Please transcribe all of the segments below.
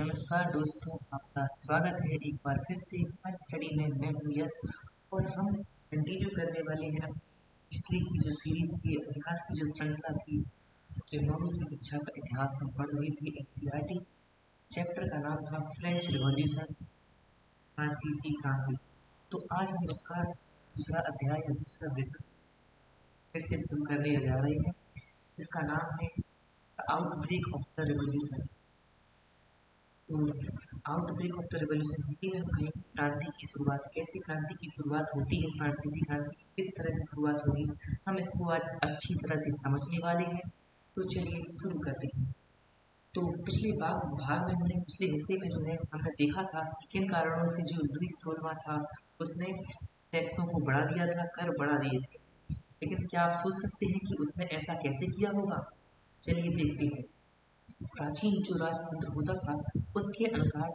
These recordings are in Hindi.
नमस्कार दोस्तों, आपका स्वागत है एक बार फिर से आज स्टडी में। मैं हूँ यश और हम कंटिन्यू करने वाले हैं हिस्ट्री की जो सीरीज थी, इतिहास की जो श्रृंखला थी। जो 9वीं की कक्षा का इतिहास हम पढ़ रहे थे, एनसीईआरटी चैप्टर का नाम था फ्रेंच रिवॉल्यूशन, फ्रांसीसी क्रांति। तो आज हम उसका दूसरा अध्याय या दूसरा वृत्त फिर से शुरू करने जा रहे हैं, जिसका नाम है आउटब्रेक ऑफ द रिवॉल्यूशन। तो outbreak of the revolution Hindi में हम कहेंगे क्रांति की शुरुआत। कैसे क्रांति की शुरुआत होती है, फ्रांसीसी क्रांति किस तरह से शुरुआत होगी, हम इसको आज अच्छी तरह से समझने वाले हैं। तो चलिए शुरू करते हैं। तो पिछले भाग में हमने पिछले हिस्से में जो है हमने देखा था कि किन कारणों से जो लुई 16वां था उसने टैक्सों को बढ़ा दिया था, कर बढ़ा दिए थे। लेकिन क्या आप सोच सकते हैं कि उसने ऐसा कैसे किया होगा? चलिए देखते हैं। प्राचीन जो राजतंत्र होता था उसके अनुसार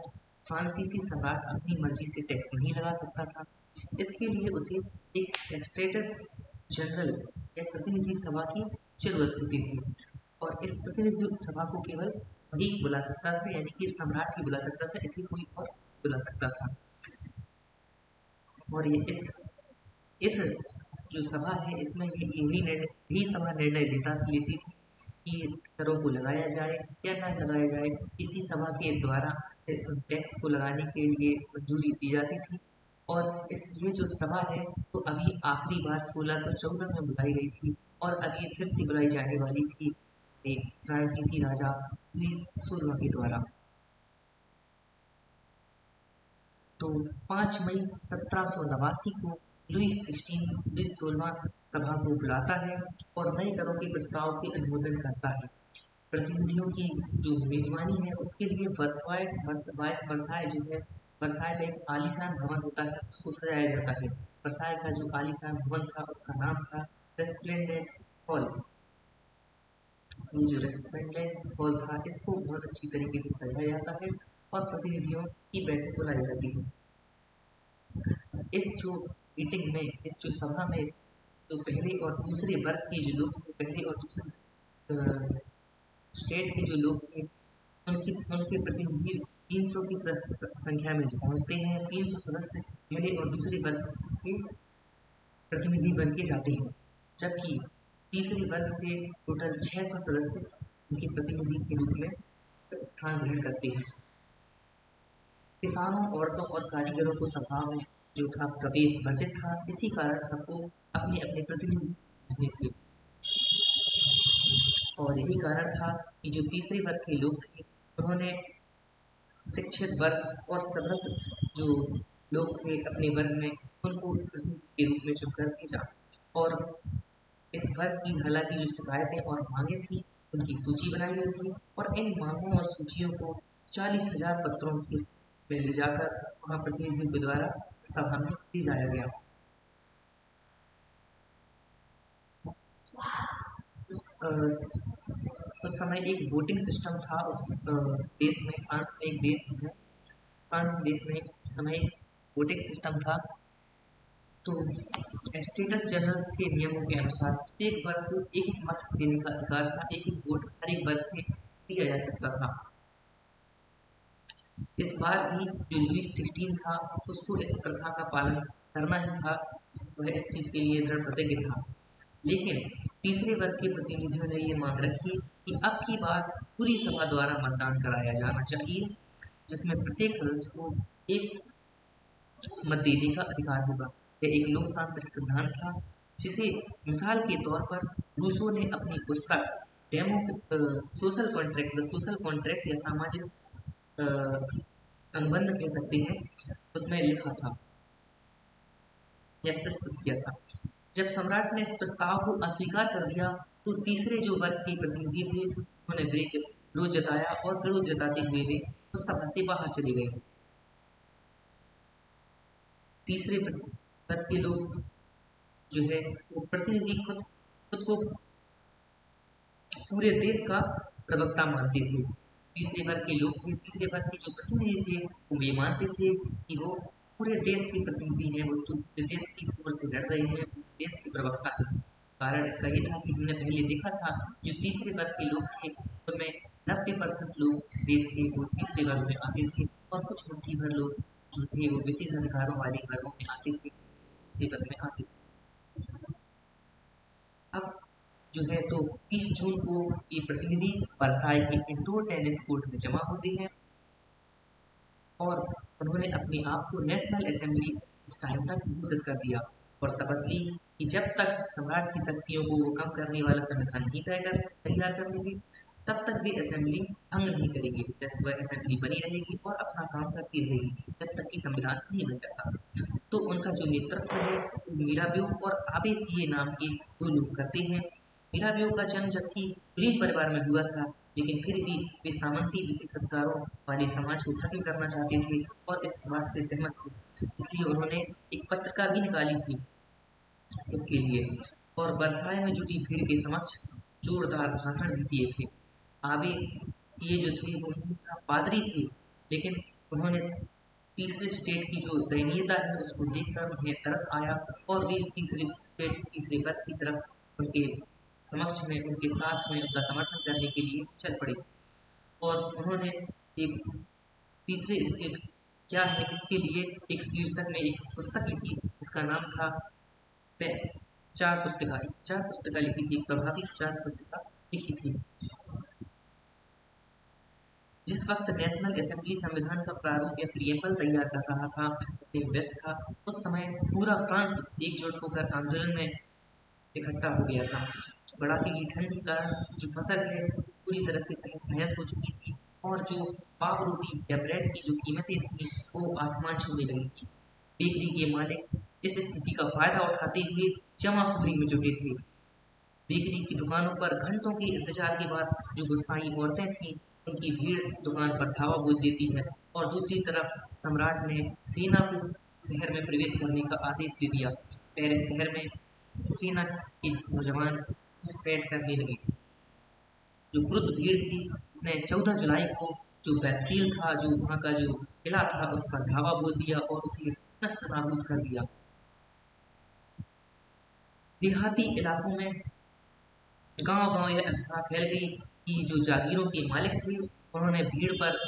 फ्रांसीसी सम्राट अपनी मर्जी से टैक्स नहीं लगा सकता था। इसके लिए उसे एक स्टेटस जनरल या प्रतिनिधि सभा की जरूरत होती थी, और इस प्रतिनिधि सभा को केवल वही बुला सकता था, यानी कि सम्राट ही बुला सकता था, इसे कोई और बुला सकता था। और ये इस जो सभा है इसमें यही सभा निर्णय लेती थी कि करों को लगाया जाए या ना लगाया जाए। इसी सभा के द्वारा टैक्स को लगाने के लिए मंजूरी दी जाती थी। और ये जो सभा है तो अभी आखिरी बार 1614 में बुलाई गई थी, और अब ये फिर से बुलाई जाने वाली थी एक फ्रांसीसी राजा लुई 16 के द्वारा। तो 5 मई 1789 को लुई 16वां सभा को बुलाता है और नए करों के प्रस्ताव के अनुमोदन करता है। प्रतिनिधियों की जो मेजबानी है उसके लिए वर्साय जो है, वर्साय में एक आलीशान भवन होता है, उसको सजाया जाता है। वर्साय का जो आलीशान भवन था उसका नाम था रेस्प्लेंडेंट हॉल। ये जो रेस्प्लेंडेंट हॉल था इसको बहुत अच्छी तरीके से सजाया जाता है और प्रतिनिधियों की बैठक बुलाई जाती है। इस जो मीटिंग में, इस जो सभा में, तो पहले और दूसरे वर्ग के जो लोग थे, पहले और दूसरे स्टेट के जो लोग थे, उनके प्रतिनिधि 300 की संख्या में पहुंचते हैं। 300 सदस्य पहले और दूसरे वर्ग के प्रतिनिधि बन के जाते हैं, जबकि तीसरे वर्ग से टोटल 600 सदस्य उनके प्रतिनिधि के रूप में स्थान ग्रहण करते हैं। किसानों, औरतों और कारीगरों को सभा में जो था प्रवेश वर्जित था। इसी कारण सबको अपने अपने प्रतिनिधि भेजने थे, और यही कारण था कि जो तीसरे वर्ग के लोग थे उन्होंने शिक्षित वर्ग और समृद्ध जो लोग थे अपने वर्ग में, उनको प्रतिनिधि के रूप में चुनकर भेजा। और इस वर्ग की हालांकि जो शिकायतें और मांगे थी उनकी सूची बनाई गई थी, और इन मांगों और सूचियों को 40,000 पत्रों के में ले जाकर वहाँ प्रतिनिधियों के द्वारा सभा में दी जाया गया। उस समय एक वोटिंग सिस्टम था उस देश में, फ्रांस में एक देश है, फ्रांस देश में उस समय वोटिंग सिस्टम था। तो स्टेटस जनरल्स के नियमों के अनुसार एक वर्ग को एक एक मत देने का अधिकार था, एक एक वोट हर एक वर्ग से दिया जा सकता था। इस बार भी जो लुई 16 था उसको इस प्रथा का पालन करना ही था, वह इस चीज़ के लिए दृढ़ प्रतिज्ञ था। लेकिन तीसरे वर्ग के प्रतिनिधियों ने ये मांग रखी कि अब की बार पूरी सभा द्वारा मतदान कराया जाना चाहिए, जिसमें प्रत्येक सदस्य को एक मत देने का अधिकार होगा। यह एक लोकतांत्रिक सिद्धांत था, जिसे मिसाल के तौर पर रूसो ने अपनी पुस्तक सोशल कॉन्ट्रैक्ट या सामाजिक अनुबंध कह सकते हैं, उसमें लिखा था या प्रस्तुत किया था। जब सम्राट ने इस प्रस्ताव को अस्वीकार कर दिया तो तीसरे जो वर्ग के प्रतिनिधि थे उन्होंने विरोध जताया, और विरोध जताते हुए वे उस सभा से बाहर चले गए। तीसरे वर्ग के लोग जो है वो प्रतिनिधि खुद को पूरे देश का प्रवक्ता मानते थे। तीसरे वर्ग के लोग थे, तीसरे वर्ग के जो प्रतिनिधि थे वो ये मानते थे कि वो पूरे देश के प्रतिनिधि हैं, वो पूरे देश की ओर से लड़ रहे हैं, देश के प्रवक्ता हैं। कारण इसका ये था कि हमने पहले देखा था जो तीसरे वर्ग के लोग थे उनमें 90% लोग देश के वो तीसरे वर्ग में आते थे और कुछ मुट्ठी भर लोग जो थे वो विशेष अधिकारों वाले वर्गों में आते थे, तीसरे वर्ग में आते थे। अब जो है तो 30 जून को ये प्रतिनिधि वर्साई के इंडोर टेनिस कोर्ट में जमा होते हैं और उन्होंने अपने आप को नेशनल असेंबली इस टाइम तक घोषित कर दिया और शपथ ली कि जब तक सम्राट की शक्तियों को वो कम करने वाला संविधान नहीं तैयार कर लेंगे तब तक वे असेंबली भंग नहीं करेंगे, जैसे वह असेंबली बनी रहेगी और अपना काम करती रहेगी जब तक कि संविधान नहीं बन जाता। तो उनका जो नेतृत्व है वो मीराबेऊ और आबे सिए नाम के दो लोग करते हैं। मीराबेऊ का जन्म जबकि कुलीन परिवार में हुआ था, लेकिन फिर भी वे सामंती विशेष अधिकारों वाले समाज को खत्म करना चाहते थे और इस बात से सहमत थे, इसलिए उन्होंने एक पत्रिका भी निकाली थी इसके लिए और वर्साय में जुटी भीड़ के समक्ष जोरदार भाषण भी दिए थे। आबे सिए जो थे वो पादरी थे, लेकिन उन्होंने तीसरे स्टेट की जो दयनीयता है उसको देखकर उन्हें तरस आया और वे तीसरे स्टेट तीसरे पद की तरफ उनके समक्ष में उनके साथ में उनका समर्थन करने के लिए चल पड़े और उन्होंने एक तीसरे स्टेट क्या है इसके लिए एक शीर्षक में एक पुस्तक लिखी जिसका नाम था चार पुस्तिका लिखी थी, प्रभावी चार पुस्तिका लिखी थी। जिस वक्त नेशनल असेंबली संविधान का प्रारूप या प्रियम्बल तैयार कर रहा था, अपने व्यस्त था, उस समय पूरा फ्रांस एकजुट होकर आंदोलन में इकट्ठा हो गया था। कड़ाके की ठंडी का जो फसल है पूरी तरह से तहस नहस हो चुकी थी और जो पाव रोटी या ब्रेड की जो कीमतें थी वो आसमान छूने लगी थी। बेकरी के मालिक इस स्थिति का फायदा उठाते हुए जमाखोरी में जुटे थे। बेकरी की दुकानों पर घंटों के इंतजार के बाद जो गुस्साई औरतें थीं उनकी भीड़ दुकान पर धावा बोल देती है और दूसरी तरफ सम्राट ने सेना को शहर में प्रवेश करने का आदेश दे दिया। पेरिस शहर में सेना के नौजवान घुसपैठ करने लगे। जो क्रुद्ध भीड़ थी उसने 14 जुलाई को जो बैस्टिल था, जो वहाँ का जो किला था, उस पर धावा बोल दिया और उसे नस्त नाबूद कर दिया। देहाती इलाकों में गांव-गांव यह अफवाह फैल गई कि जो जागीरों के मालिक थे उन्होंने भीड़ पर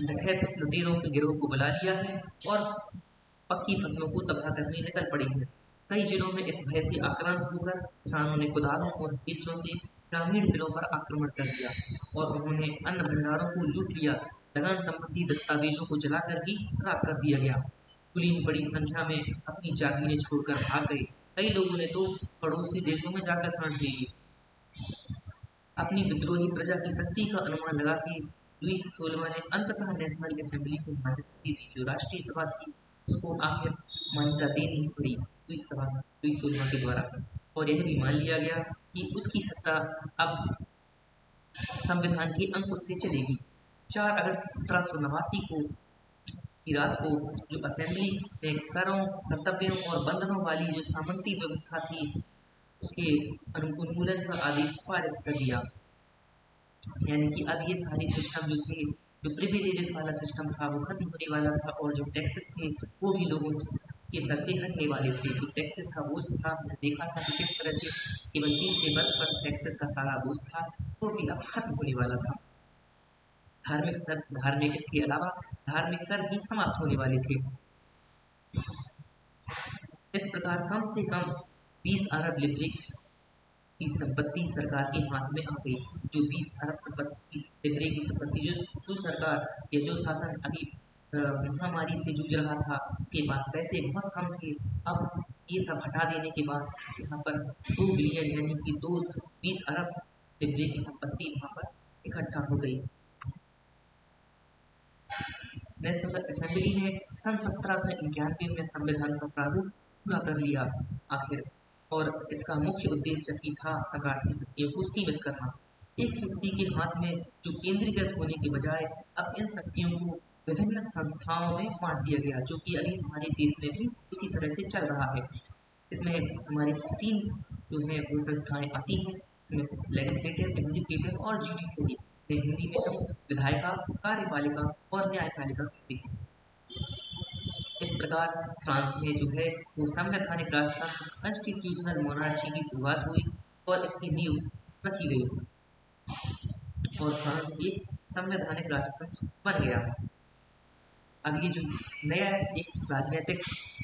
डकैत लुटेरों के गिरोह को बुला लिया है और पक्की फसलों को तबाह करने निकल पड़ी है। कई जिलों में इस भय से आक्रांत होकर किसानों ने कुदालों और हिच्चों से ग्रामीण किलों पर आक्रमण कर दिया और उन्होंने अन्न भंडारों को लूट लिया। लगान संबंधी दस्तावेजों को जलाकर ही राख कर दिया गया। कुलीन बड़ी संख्या में अपनी जागीरें छोड़कर भाग गए। कई लोगों ने तो पड़ोसी देशों में जाकर शरण ले ली। अपनी विद्रोही प्रजा की शक्ति का अनुमान लगा के लुईस 16वां ने अंततः नेशनल असेंबली को मान्यता दी थी। जो राष्ट्रीय सभा थी उसको आखिर मान्यता देनी पड़ी लुईस 16वां के द्वारा और यह भी मान लिया गया कि उसकी सत्ता अब संविधान के अंकुश से चलेगी। 4 अगस्त 1789 को की रात को जो असेंबली ने करों, कर्तव्यों और बंधनों वाली जो सामंती व्यवस्था थी उसके उन्मूलन का आदेश पारित कर दिया। यानी कि अब ये सारी सिस्टम जो थे, जो प्रिविलेजेस वाला सिस्टम था वो खत्म होने वाला था और जो टैक्सेस थे वो भी लोगों के सर से हटने वाले थे। जो टैक्सेस का बोझ था हमने देखा था कि किस तरह से केवल तीसरे वर्ग पर टैक्सेस का सारा बोझ था वो भी अब खत्म होने वाला था। धार्मिक इसके अलावा धार्मिक कर भी समाप्त होने वाले थे। इस प्रकार कम से कम 20 अरब लिबरिक की संपत्ति सरकार के हाथ में आ गई। जो 20 अरब संपत्ति लिबरिक की संपत्ति जो सरकार या जो शासन अभी महामारी से जूझ रहा था उसके पास पैसे बहुत कम थे। अब ये सब हटा देने के बाद यहाँ पर 2 बिलियन यानी कि 20 अरब लिबरिक की संपत्ति वहाँ पर इकट्ठा हो गई। नेशनल असेंबली ने सन 1791 में संविधान का प्रारूप पूरा कर लिया आखिर और इसका मुख्य उद्देश्य ही था सम्राट की शक्तियों को सीमित करना। एक व्यक्ति के हाथ में जो केंद्रीकृत होने के बजाय अब इन शक्तियों को विभिन्न संस्थाओं में बांट दिया गया, जो कि अभी हमारे देश में भी इसी तरह से चल रहा है। इसमें हमारी 3 जो है वो संस्थाएं आती हैं, इसमें लेजिस्लेटिव, एग्जीक्यूटिव और जुडिशरी। हिंदी में हम विधायिका, कार्यपालिका और न्यायपालिका कहते हैं। इस प्रकार फ्रांस में जो है वो संवैधानिक राजतंत्र कॉन्स्टिट्यूशनल मोनार्ची की शुरुआत हुई और इसकी नींव रखी गई और फ्रांस एक संवैधानिक राजतंत्र बन गया। अब ये जो नया एक राजनीतिक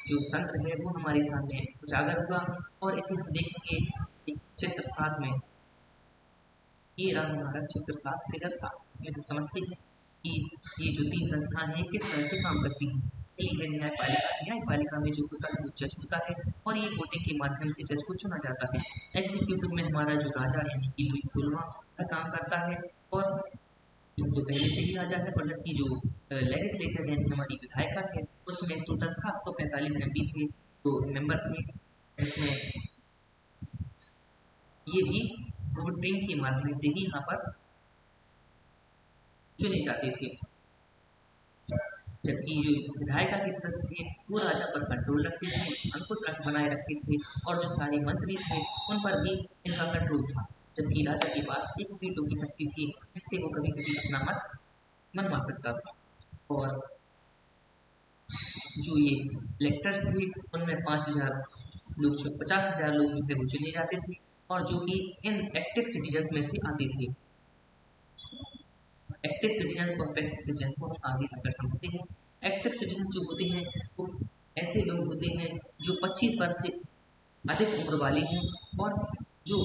जो तंत्र है वो हमारे सामने उजागर हुआ, और इसे हम देखेंगे एक चित्र 7 में। ये रहा हमारा चित्र 7, फिगर 7। इसमें हम समझते हैं कि ये जो 3 संस्थान हैं किस तरह से काम करती हैं। एक है न्यायपालिका। न्यायपालिका में जो होता है वो जज होता है, और ये वोटिंग के माध्यम से जज को चुना जाता है। एग्जीक्यूटिव में हमारा जो राजा यानी कि लुई 16वां का काम करता है, और जो तो पहले से ही राजा है। और जबकि जो लेजिस्लेचर यानी हमारी विधायिका है उसमें टोटल 745 MP थे, तो मेंबर थे, जिसमें ये भी वोटिंग के माध्यम से ही यहाँ पर चुने जाते थे। जबकि जो विधायिका के सदस्य थे वो राजा पर कंट्रोल रखते थे, अंकुश बनाए रखते थे, और जो सारे मंत्री थे उन पर भी इनका कंट्रोल था। जबकि राजा के पास एक वीटो की शक्ति थी, जिससे वो कभी कभी अपना मत मनवा सकता था। और जो ये इलेक्टर्स थे उनमें 5,000 लोग, 50,000 लोग जो है वो चुने जाते थे, और जो कि इन एक्टिव सिटीजन्स में से आते थे। एक्टिव सिटीजन्स और पैसिव सिटीजन को हम आगे जाकर समझते हैं। एक्टिव सिटीजन्स जो होते हैं वो ऐसे लोग होते हैं जो 25 वर्ष से अधिक उम्र वाले हैं, और जो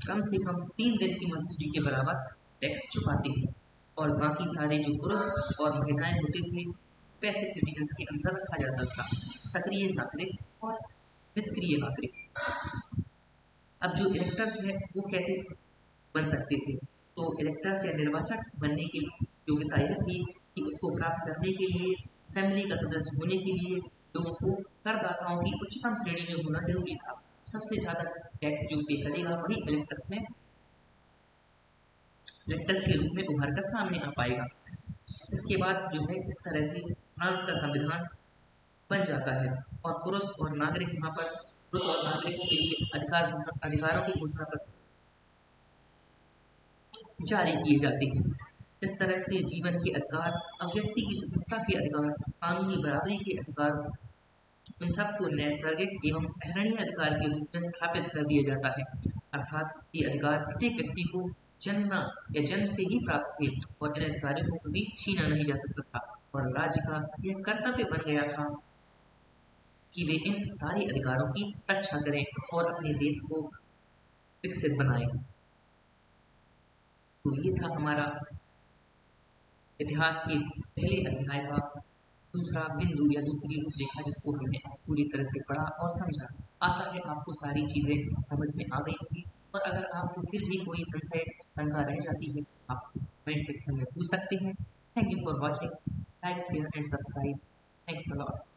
कम से कम 3 दिन की मजदूरी के बराबर टैक्स चुकाते हैं। और बाकी सारे जो पुरुष और महिलाएं होते थे पैसिव सिटीजन्स के अंदर रखा जाता था, सक्रिय नागरिक और निष्क्रिय नागरिक। अब जो इलेक्टर्स हैं वो कैसे बन सकते थे, तो इलेक्टर्स या निर्वाचक बनने की योग्यता यह थी कि उसको प्राप्त करने के लिए, असेंबली का सदस्य होने के लिए लोगों को करदाताओं की उच्चतम श्रेणी में होना जरूरी था। सबसे ज्यादा टैक्स जो पे करेगा वही इलेक्टर्स के रूप में उभर कर सामने आ पाएगा। इसके बाद जो है इस तरह से फ्रांस का संविधान बन जाता है, और पुरुष और नागरिक वहाँ पर पुरुष और नागरिकों के लिए अधिकारों की घोषणा पत्र जारी किए जाते हैं। इस तरह से जीवन के अधिकार, अभिव्यक्ति की स्वतंत्रता के अधिकार, कानूनी बराबरी के अधिकार, उन सबको नैसर्गिक एवं अहरणीय अधिकार के रूप में स्थापित कर दिया जाता है। अर्थात ये अधिकार प्रत्येक व्यक्ति को जन्म या जन्म से ही प्राप्त थे, और इन अधिकारों को कभी छीना नहीं जा सकता था। और राज्य का यह कर्तव्य बन गया था कि वे इन सारे अधिकारों की रक्षा करें और अपने देश को विकसित बनाएं। तो ये था हमारा इतिहास के पहले अध्याय का दूसरा बिंदु या दूसरी रूपरेखा, जिसको हमने आज पूरी तरह से पढ़ा और समझा। आशा है आपको सारी चीज़ें समझ में आ गई होंगी, और अगर आपको फिर भी कोई संशय शंका रह जाती है आप कमेंट सेक्शन में पूछ सकते हैं। Thank you for watching. Like, share and subscribe. Thanks a lot.